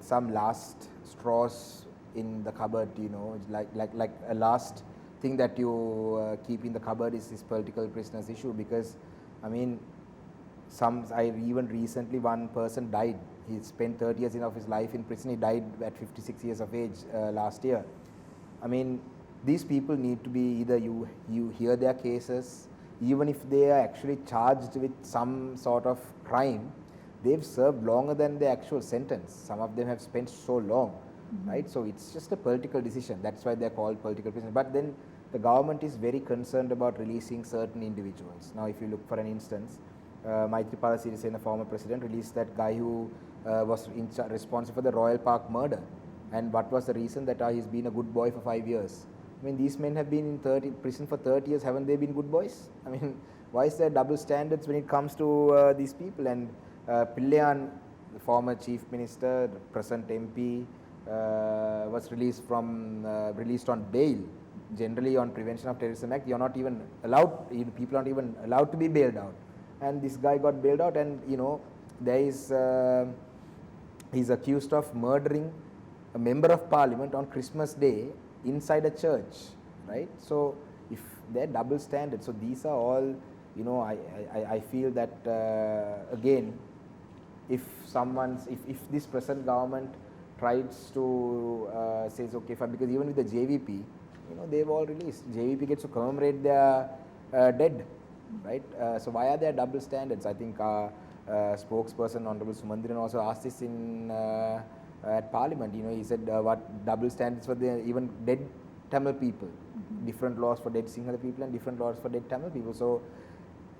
some last straws in the cupboard, you know, like a last thing that you keep in the cupboard is this political prisoners issue, because, I mean, even recently one person died. He spent 30 years of his life in prison. He died at 56 years of age last year. I mean, these people need to be, either you hear their cases, even if they are actually charged with some sort of crime, they've served longer than the actual sentence. Some of them have spent so long, right? So it's just a political decision. That's why they're called political prisoners. But then the government is very concerned about releasing certain individuals. Now, if you look for an instance, Maithripala Sirisena, former president, released that guy who was responsible for the Royal Park murder. And what was the reason? That he's been a good boy for 5 years. I mean, these men have been in prison for 30 years. Haven't they been good boys? I mean, why is there double standards when it comes to these people? And Pillayan, the former chief minister, the present MP, was released on bail. Generally, on Prevention of Terrorism Act, you're not even allowed, people aren't even allowed to be bailed out. And this guy got bailed out, and, you know, he's accused of murdering a member of parliament on Christmas Day inside a church, right? So if they're double standard, so these are all I feel that again, if this present government tries to says okay fine, because even with the JVP, they've all released. JVP gets to commemorate their dead, right? So why are there double standards? I think spokesperson Honorable Sumandiran also asked this in at Parliament. He said what double standards for the even dead Tamil people, different laws for dead Sinhala people and different laws for dead Tamil people. So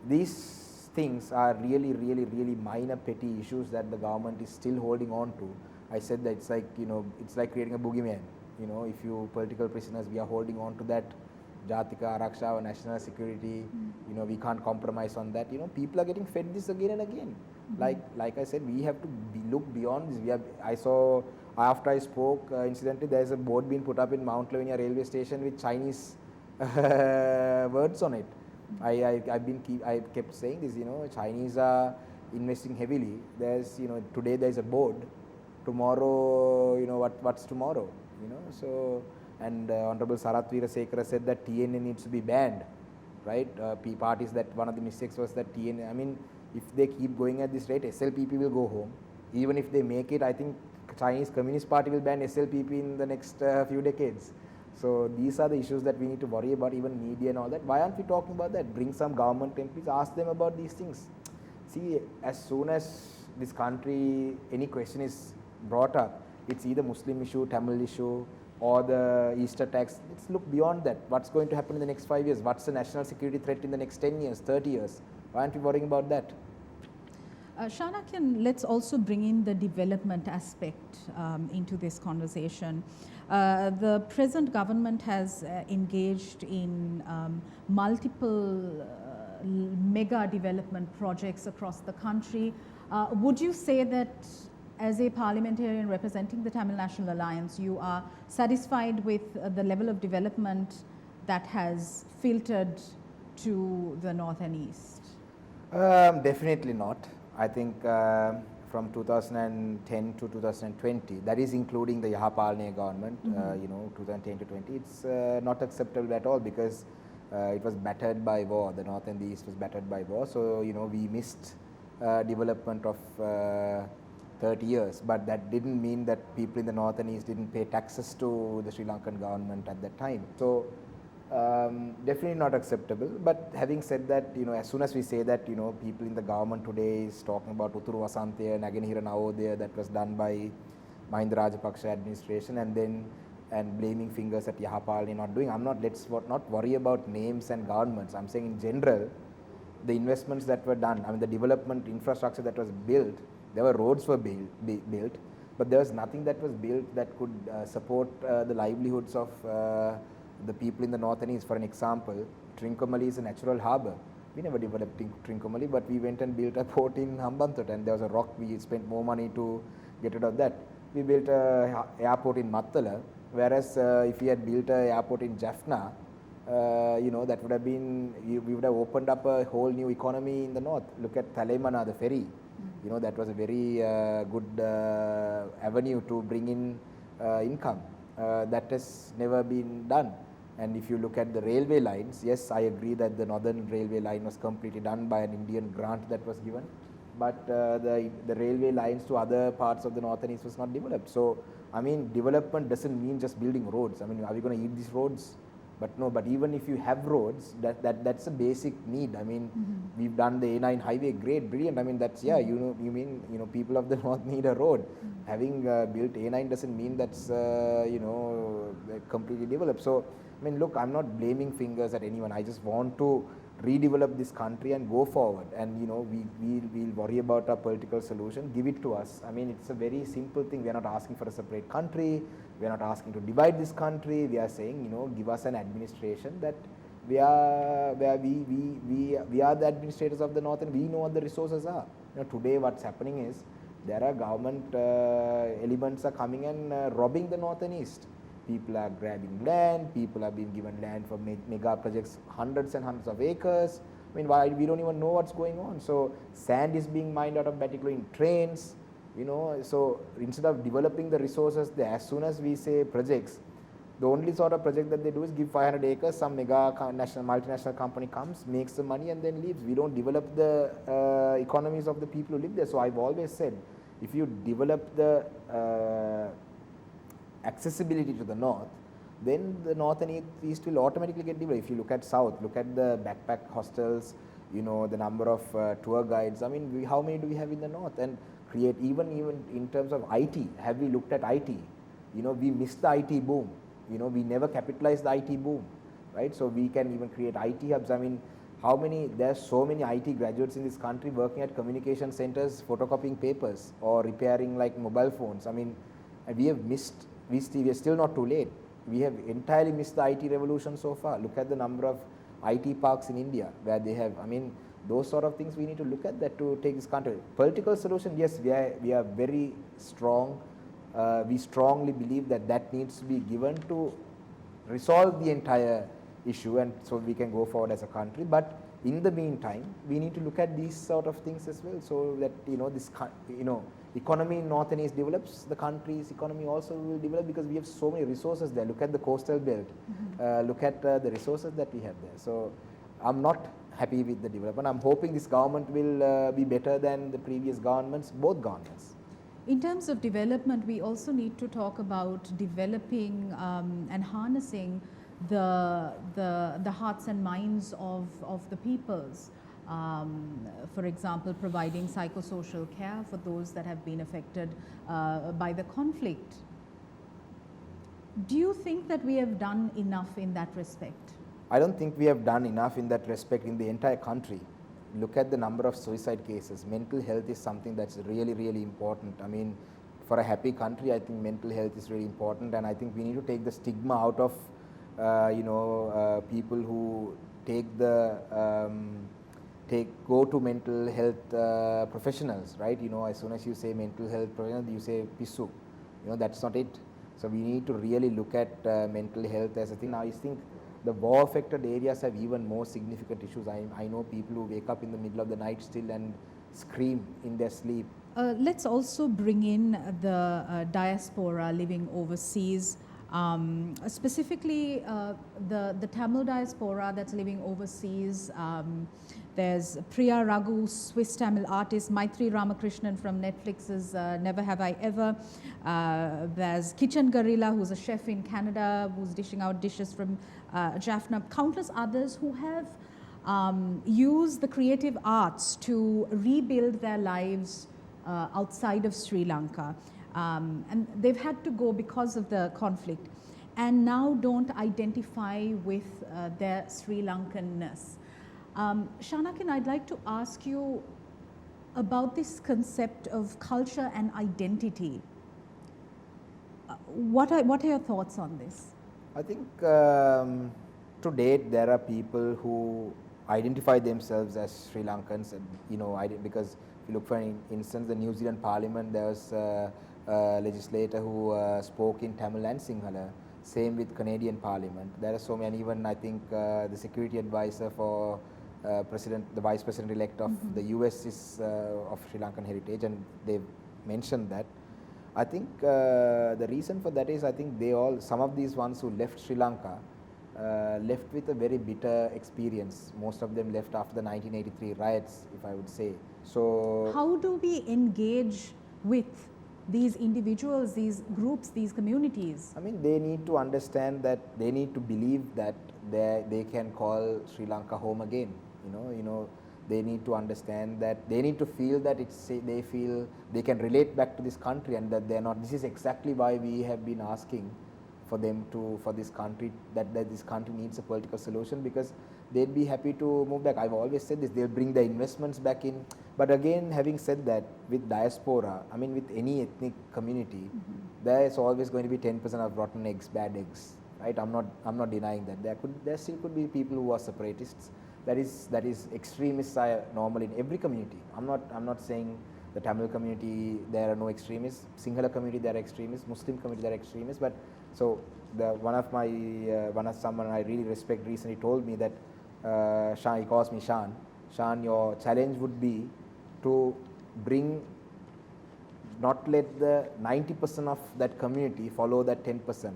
these things are really, really, really minor petty issues that the government is still holding on to. I said that it's like, it's like creating a boogeyman. If you political prisoners, we are holding on to that Jatika, Araksha, or national security, we can't compromise on that. People are getting fed this again and again. Like I said, we have to look beyond this. I saw, after I spoke, incidentally, there's a board being put up in Mount Lavinia railway station with Chinese words on it. I kept saying this, Chinese are investing heavily. There's, today there's a board, tomorrow, what's tomorrow, so, and Honorable Sarath Veerasekara said that TNA needs to be banned, right? Parties, that one of the mistakes was that TNA, I mean, if they keep going at this rate, SLPP will go home. Even if they make it, I think Chinese Communist Party will ban SLPP in the next few decades. So these are the issues that we need to worry about, even media and all that. Why aren't we talking about that? Bring some government MPs, ask them about these things. See, as soon as this country, any question is brought up, it's either Muslim issue, Tamil issue, or the Easter tax. Let's look beyond that. What's going to happen in the next 5 years? What's the national security threat in the next 10 years, 30 years? Why aren't we worrying about that? Shanakiyan, let's also bring in the development aspect into this conversation. The present government has engaged in multiple mega development projects across the country. Would you say that as a parliamentarian representing the Tamil National Alliance, you are satisfied with the level of development that has filtered to the north and east? Definitely not. I think from 2010 to 2020, that is including the Yahapalne government, 2010 to 20, it's not acceptable at all, because it was battered by war. The north and the east was battered by war. So, we missed development of 30 years, but that didn't mean that people in the north and east didn't pay taxes to the Sri Lankan government at that time. So definitely not acceptable. But having said that, as soon as we say that, people in the government today is talking about Utturu Vasantaya, Naganihira Navodaya, that was done by Mahinda Rajapaksa administration, and blaming fingers at Yahapalne not doing. Let's not worry about names and governments. I'm saying in general, the investments that were done, I mean the development infrastructure that was built, there were roads were built, but there was nothing that was built that could support the livelihoods of the people in the north and east. For an example, Trincomalee is a natural harbour. We never developed Trincomalee, but we went and built a port in Hambantota, and there was a rock. We spent more money to get rid of that. We built an airport in Mattala, whereas if we had built an airport in Jaffna, that would have been, we would have opened up a whole new economy in the north. Look at Thalaimana, the ferry. That was a very good avenue to bring in income. That has never been done. And if you look at the railway lines, yes, I agree that the northern railway line was completely done by an Indian grant that was given, but the railway lines to other parts of the north and east was not developed. So, I mean, development doesn't mean just building roads. I mean, are we going to eat these roads? But no, but even if you have roads, that's a basic need. I mean, we've done the A9 highway, great, brilliant. I mean, that's, yeah, people of the north need a road. Having built A9 doesn't mean that's, completely developed. So, I mean, look, I'm not blaming fingers at anyone. I just want to redevelop this country and go forward. And, we'll worry about our political solution, give it to us. I mean, it's a very simple thing. We are not asking for a separate country. We are not asking to divide this country. We are saying, give us an administration that we are the administrators of the north, and we know what the resources are. Today what's happening is there are government elements are coming and robbing the north and east. People are grabbing land. People are being given land for mega projects, hundreds and hundreds of acres. I mean, why we don't even know what's going on. So sand is being mined out of Batticaloa in trains. So instead of developing the resources there, as soon as we say projects, The only sort of project that they do is give 500 acres, some mega multinational company comes, makes the money and then leaves. We don't develop the economies of the people who live there. So I've always said, if you develop the accessibility to the north, then the north and east will automatically get developed. If you look at south, look at the backpack hostels, you know, the number of tour guides. I mean, how many do we have in the north? And create even in terms of IT, have we looked at IT? You know, we missed the IT boom. You know, we never capitalized the IT boom, right? So we can even create IT hubs. I mean, how many, there's so many IT graduates in this country working at communication centers, photocopying papers or repairing like mobile phones. I mean, and we have missed, we are still not too late. We have entirely missed the IT revolution so far. Look at the number of IT parks in India where they have, I mean, those sort of things we need to look at that to take this country. Political solution, yes, we are very strong. We strongly believe that that needs to be given to resolve the entire issue, and so we can go forward as a country. But in the meantime, we need to look at these sort of things as well, so that, you know, this, you know, economy in north and east develops, the country's economy also will develop, because we have so many resources there. Look at the coastal belt, look at the resources that we have there. So I'm not happy with the development. I'm hoping this government will be better than the previous governments, both governments. In terms of development, we also need to talk about developing and harnessing the hearts and minds of the peoples. For example, providing psychosocial care for those that have been affected by the conflict. Do you think that we have done enough in that respect? I don't think we have done enough in that respect in the entire country. Look at the number of suicide cases. Mental health is something that's really, really important. I mean, for a happy country, I think mental health is really important, and I think we need to take the stigma out of, people who take the go to mental health professionals, right? You know, as soon as you say mental health professional, you say pissu. You know, that's not it. So we need to really look at mental health as a thing. Now, I think the war-affected areas have even more significant issues. I know people who wake up in the middle of the night still and scream in their sleep. Let's also bring in the diaspora living overseas, specifically the Tamil diaspora that's living overseas. There's Priya Raghu, Swiss Tamil artist, Maitri Ramakrishnan from Netflix's Never Have I Ever. There's Kitchen Gorilla, who's a chef in Canada, who's dishing out dishes from Jaffna. Countless others who have used the creative arts to rebuild their lives outside of Sri Lanka. And they've had to go because of the conflict, and now don't identify with their Sri Lankanness. Shanakiyan, I'd like to ask you about this concept of culture and identity. What are your thoughts on this? I think to date there are people who identify themselves as Sri Lankans, and, you know, because if you look for an instance, the New Zealand Parliament, there was a legislator who spoke in Tamil and Sinhala. Same with Canadian Parliament. There are so many, and even I think the security advisor for the vice president-elect of the US is of Sri Lankan heritage, and they mentioned that. I think the reason for that is, I think some of these ones who left Sri Lanka left with a very bitter experience. Most of them left after the 1983 riots, if I would say. So how do we engage with these individuals, these groups, these communities? I mean, they need to understand that, they need to believe that they can call Sri Lanka home again. You know, they need to understand that, they need to feel that they feel they can relate back to this country, and that they're not. This is exactly why we have been asking for this country, that this country needs a political solution, because they'd be happy to move back. I've always said this, they'll bring the investments back in. But again, having said that, with diaspora, I mean, with any ethnic community, there is always going to be 10% of rotten eggs, bad eggs, right? I'm not denying that. There still could be people who are separatists. That is extremists are normal in every community. I'm not saying the Tamil community there are no extremists. Sinhala community there are extremists. Muslim community there are extremists. But so one of someone I really respect recently told me that Shan, he calls me Shan. Shan, your challenge would be to not let the 90% of that community follow that 10%.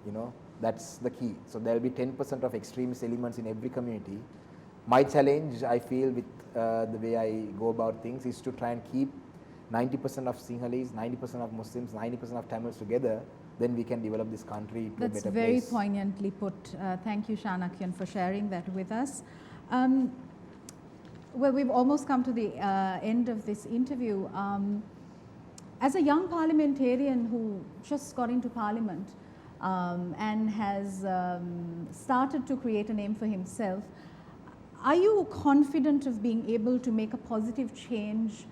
You know, that's the key. So there will be 10% of extremist elements in every community. My challenge, I feel, with the way I go about things is to try and keep 90% of Sinhalese, 90% of Muslims, 90% of Tamils together. Then we can develop this country to a better place. That's very poignantly put. Thank you, Shanakiyan, for sharing that with us. Well, we've almost come to the end of this interview. As a young parliamentarian who just got into parliament and has started to create a name for himself, are you confident of being able to make a positive change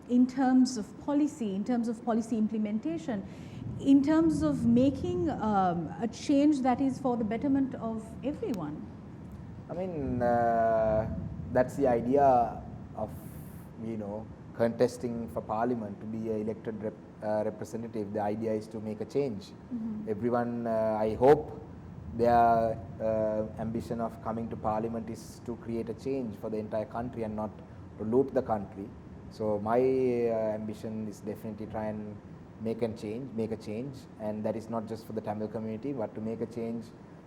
in terms of policy implementation, in terms of making a change that is for the betterment of everyone? I mean, that's the idea of, you know, contesting for parliament to be an elected representative. The idea is to make a change. Everyone, I hope their ambition of coming to parliament is to create a change for the entire country and not to loot the country. So my ambition is definitely try and make a change, and that is not just for the Tamil community, but to make a change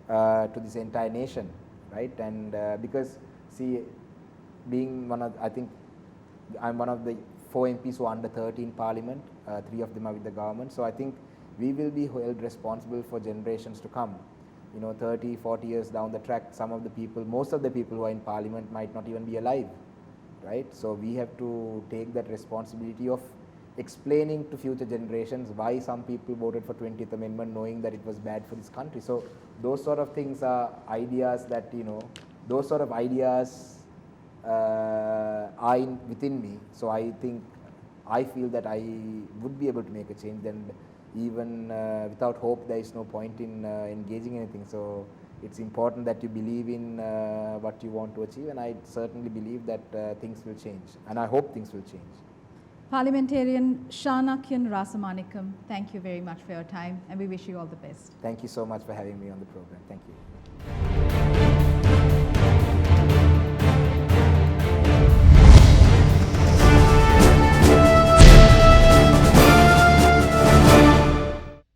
to this entire nation, right? And because, see, being one of, I think I'm one of the 4 MPs who are under 13 parliament, 3 of them are with the government, so I think we will be held responsible for generations to come. You know, 30, 40 years down the track, most of the people who are in parliament might not even be alive, right? So we have to take that responsibility of explaining to future generations why some people voted for 20th Amendment knowing that it was bad for this country. So those sort of things are ideas that, you know, those sort of ideas are within me. So I feel that I would be able to make a change. And even without hope, there is no point in engaging anything. So it's important that you believe in what you want to achieve, and I certainly believe that things will change, and I hope things will change. Parliamentarian Shanakiyan Rasamanickam, thank you very much for your time, and we wish you all the best. Thank you so much for having me on the program. Thank you.